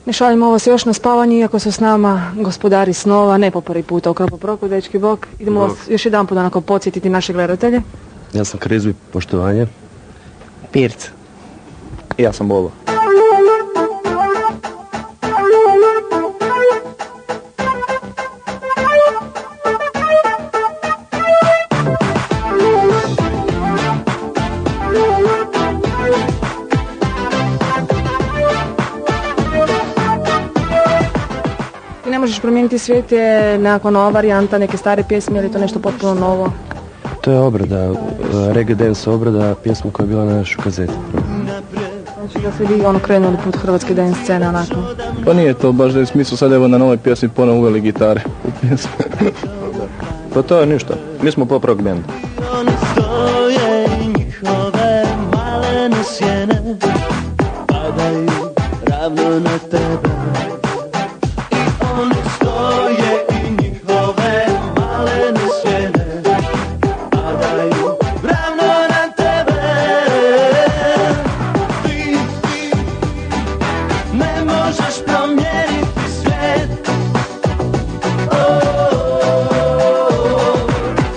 Ne šaljimo ovo se još na spavanje, iako su s nama gospodari snova, ne po prvi puta u Kropoproku, dečki bok. Idemo vas još jedan put onako podsjetiti naše gledatelje. Ja sam Krizvi, poštovanje. Pirc. I ja sam Bolo. Ne možeš promijeniti svijet je nekakva nova varijanta, neke stare pjesme ili to nešto potpuno novo? To je obrada, reggae dance obrada, pjesma koja je bila na našoj kazeti. Znači da ste vi krenuli put hrvatske dance scene onako? Pa nije to baš da je smislu, sad evo na novoj pjesmi ponovno uveli gitare u pjesme. Pa to je ništa, mi smo pop rock band. Oni stoje i njihove malene sjene padaju ravno na tebe. Oni stoje i njihove malene sjene padaju ravno na tebe. Ti ne možeš promijeniti svijet.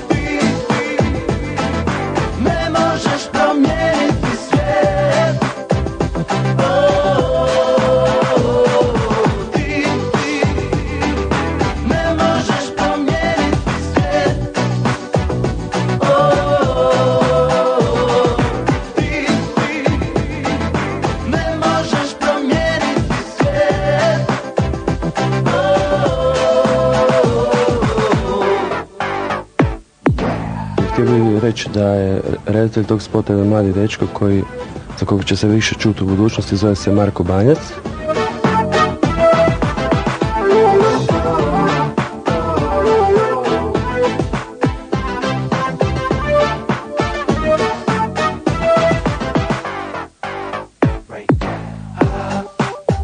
Ti ne možeš promijeniti svijet. Htio bih reći da je redatelj tog spota jedan mladi dečko za kojeg će se više čuti u budućnosti, zove se Marko Banjac.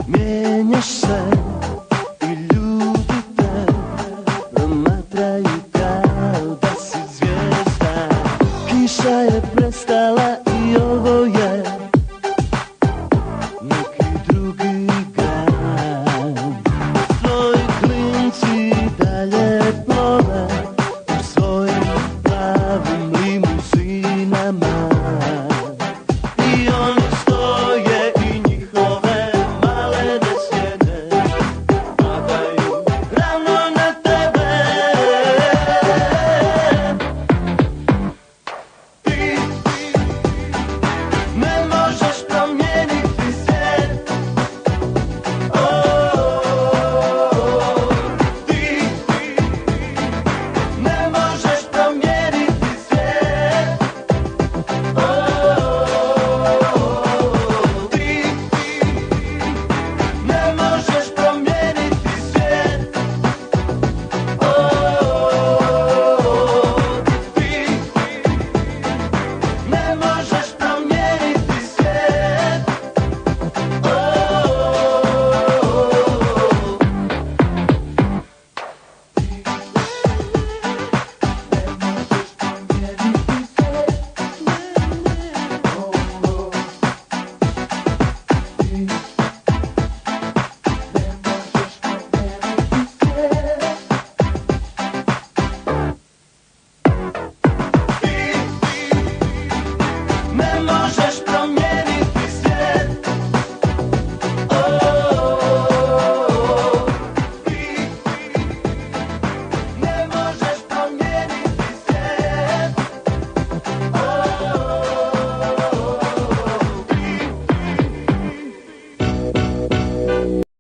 Mijenjaš se i ljudi te promatraju kao da si zvijezda. Kiša je prestala i ovo je neki drugi grad. Tvoji klinci dalje plove u svojim plavim limuzinama. I oni stoje i njihove malene sjene padaju ravno na tebe. Ti ne možeš promijeniti svijet. Ti ne možeš promijeniti svijet. Ti ne možeš promijeniti svijet. Ti ne možeš promijeniti svijet.